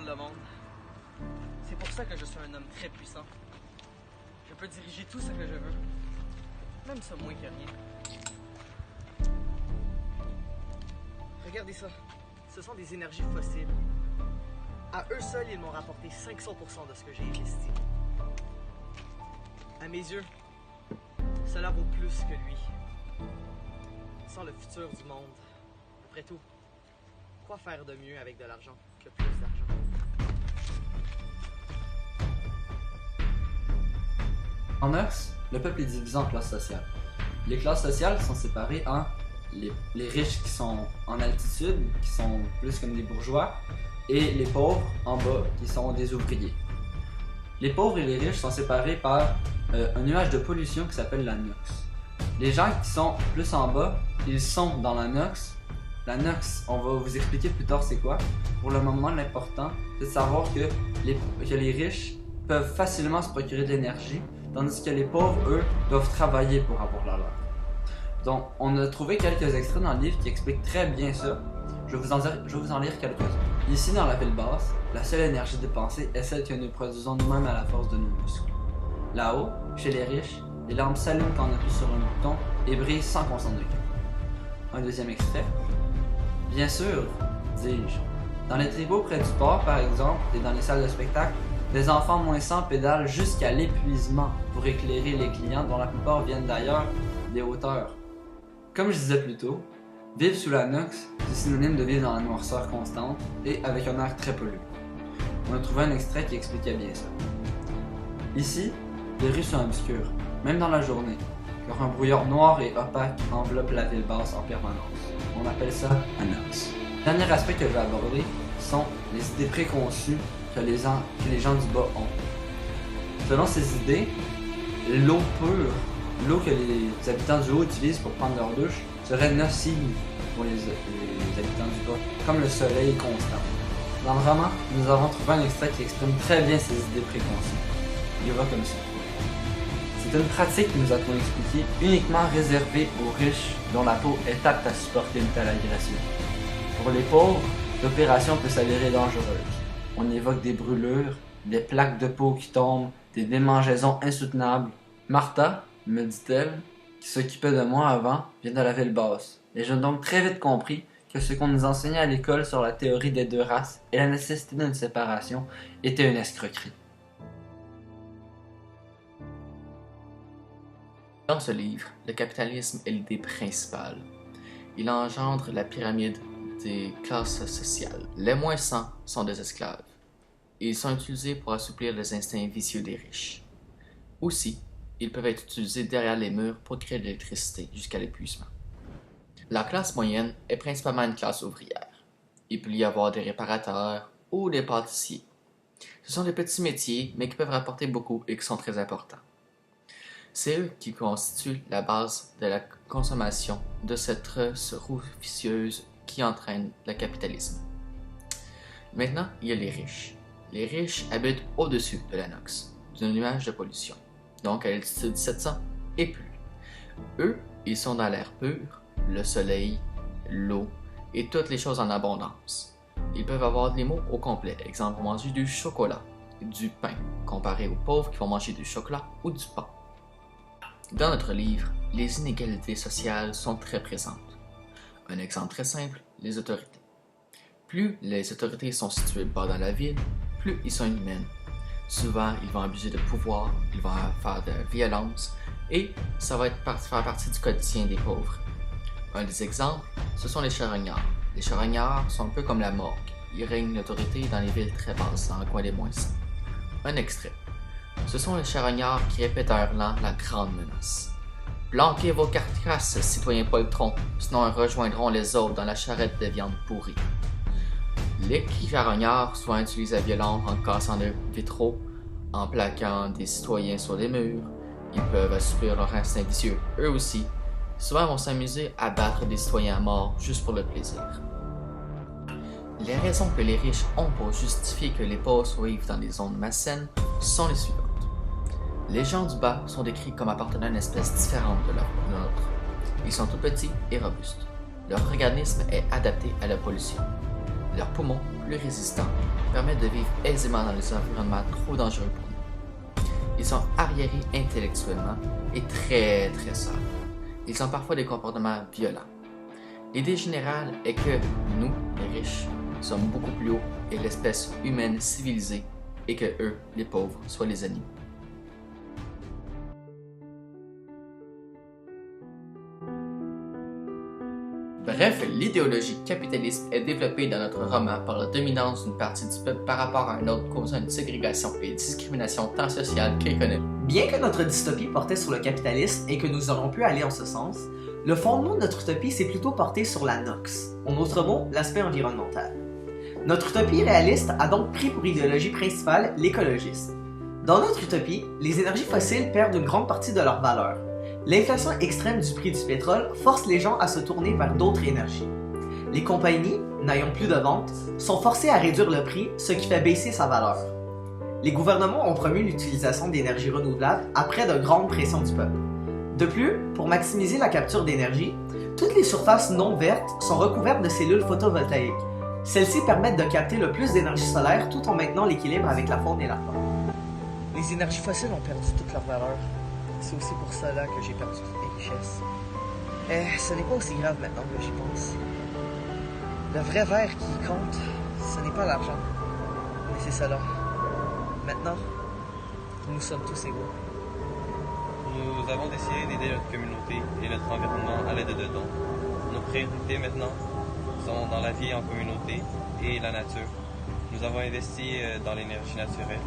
contrôle le monde. C'est pour ça que je suis un homme très puissant. Je peux diriger tout ce que je veux. Même ça moins que rien. Regardez ça. Ce sont des énergies fossiles. À eux seuls, ils m'ont rapporté 500% de ce que j'ai investi. À mes yeux, cela vaut plus que lui. Sans le futur du monde. Après tout, quoi faire de mieux avec de l'argent que plus d'argent? En Nox, le peuple est divisé en classes sociales. Les classes sociales sont séparées en les riches qui sont en altitude, qui sont plus comme des bourgeois, et les pauvres en bas, qui sont des ouvriers. Les pauvres et les riches sont séparés par un nuage de pollution qui s'appelle la Nox. Les gens qui sont plus en bas, ils sont dans la Nox. La Nox, on va vous expliquer plus tard c'est quoi. Pour le moment, l'important, c'est de savoir que les riches peuvent facilement se procurer de l'énergie, tandis que les pauvres, eux, doivent travailler pour avoir la leur. Donc, on a trouvé quelques extraits dans le livre qui expliquent très bien ça. Je vais vous en lire quelques-uns. Ici, dans la ville basse, la seule énergie dépensée est celle que nous produisons nous-mêmes à la force de nos muscles. Là-haut, chez les riches, les lampes s'allument quand on appuie sur un bouton et brillent sans qu'on s'en occupe. Un deuxième extrait. Bien sûr, dis-je. Dans les tripots près du port, par exemple, et dans les salles de spectacle, les enfants moins 100 pédalent jusqu'à l'épuisement pour éclairer les clients dont la plupart viennent d'ailleurs des hauteurs. Comme je disais plus tôt, vivre sous la Nox, c'est synonyme de vivre dans la noirceur constante et avec un air très pollué. On a trouvé un extrait qui expliquait bien ça. Ici, les rues sont obscures, même dans la journée, car un brouillard noir et opaque enveloppe la ville basse en permanence. On appelle ça un Nox. Le dernier aspect que je vais aborder sont les idées préconçues que les gens du bas ont. Selon ces idées, l'eau pure, l'eau que les habitants du haut utilisent pour prendre leur douche, serait nocive pour les habitants du bas, comme le soleil constant. Dans le roman, nous avons trouvé un extrait qui exprime très bien ces idées préconçues. Il va comme ça. C'est une pratique, nous a-t-on expliqué, uniquement réservée aux riches dont la peau est apte à supporter une telle agression. Pour les pauvres, l'opération peut s'avérer dangereuse. On évoque des brûlures, des plaques de peau qui tombent, des démangeaisons insoutenables. Martha, me dit-elle, qui s'occupait de moi avant, vient de la ville basse. Et j'ai donc très vite compris que ce qu'on nous enseignait à l'école sur la théorie des deux races et la nécessité d'une séparation était une escroquerie. Dans ce livre, le capitalisme est l'idée principale. Il engendre la pyramide des classes sociales. Les moins 100 sont des esclaves. Ils sont utilisés pour assouplir les instincts vicieux des riches. Aussi, ils peuvent être utilisés derrière les murs pour créer de l'électricité jusqu'à l'épuisement. La classe moyenne est principalement une classe ouvrière. Il peut y avoir des réparateurs ou des pâtissiers. Ce sont des petits métiers, mais qui peuvent rapporter beaucoup et qui sont très importants. C'est eux qui constituent la base de la consommation de cette roue vicieuse qui entraîne le capitalisme. Maintenant, il y a les riches. Les riches habitent au-dessus de la Nox, d'un nuage de pollution, donc à l'altitude 700 et plus. Eux, ils sont dans l'air pur, le soleil, l'eau et toutes les choses en abondance. Ils peuvent avoir des mots au complet, exemple pour manger du chocolat, du pain, comparé aux pauvres qui vont manger du chocolat ou du pain. Dans notre livre, les inégalités sociales sont très présentes. Un exemple très simple, les autorités. Plus les autorités sont situées bas dans la ville, plus ils sont inhumaines. Souvent, ils vont abuser de pouvoir, ils vont faire de la violence, et ça va faire partie du quotidien des pauvres. Un des exemples, ce sont les charognards. Les charognards sont un peu comme la morgue. Ils règnent l'autorité dans les villes très basses, dans le coin des moins 100. Un extrait. Ce sont les charognards qui répètent à Hurlant la grande menace. Planquez vos carcasses, citoyens poltrons, sinon ils rejoindront les autres dans la charrette de viande pourrie. Les charognards souvent utilisent la violence en cassant des vitraux, en plaquant des citoyens sur les murs. Ils peuvent assoupir leur instinct vicieux, eux aussi. Souvent, ils vont s'amuser à battre des citoyens à mort juste pour le plaisir. Les raisons que les riches ont pour justifier que les pauvres vivent dans des zones malsaines sont les suivantes. Les gens du bas sont décrits comme appartenant à une espèce différente de leur nôtre. Ils sont tout petits et robustes. Leur organisme est adapté à la pollution. Leurs poumons plus résistants permettent de vivre aisément dans des environnements trop dangereux pour nous. Ils sont arriérés intellectuellement et très sages. Ils ont parfois des comportements violents. L'idée générale est que nous, les riches, sommes beaucoup plus hauts et l'espèce humaine civilisée et que eux, les pauvres, soient les animaux. Bref, l'idéologie capitaliste est développée dans notre roman par la dominance d'une partie du peuple par rapport à un autre, causant une ségrégation et une discrimination tant sociale qu'économique. Bien que notre dystopie portait sur le capitalisme et que nous aurions pu aller en ce sens, le fondement de notre utopie s'est plutôt porté sur la NOx, en d'autres mots, l'aspect environnemental. Notre utopie réaliste a donc pris pour idéologie principale l'écologisme. Dans notre utopie, les énergies fossiles perdent une grande partie de leur valeur. L'inflation extrême du prix du pétrole force les gens à se tourner vers d'autres énergies. Les compagnies, n'ayant plus de ventes, sont forcées à réduire le prix, ce qui fait baisser sa valeur. Les gouvernements ont promu l'utilisation d'énergies renouvelables après de grandes pressions du peuple. De plus, pour maximiser la capture d'énergie, toutes les surfaces non vertes sont recouvertes de cellules photovoltaïques. Celles-ci permettent de capter le plus d'énergie solaire tout en maintenant l'équilibre avec la faune et la flore. Les énergies fossiles ont perdu toute leur valeur. C'est aussi pour cela que j'ai perdu toutes mes richesses. Ce n'est pas aussi grave maintenant que j'y pense. Le vrai vert qui compte, ce n'est pas l'argent, mais c'est cela. Maintenant, nous sommes tous égaux. Nous avons décidé d'aider notre communauté et notre environnement à l'aide de dons. Nos priorités maintenant sont dans la vie en communauté et la nature. Nous avons investi dans l'énergie naturelle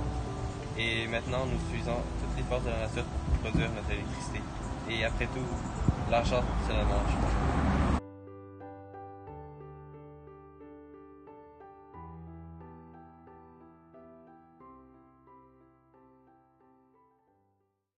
et maintenant nous utilisons toutes les forces de la nature pour produire notre électricité. Et après tout, l'argent, c'est le mange.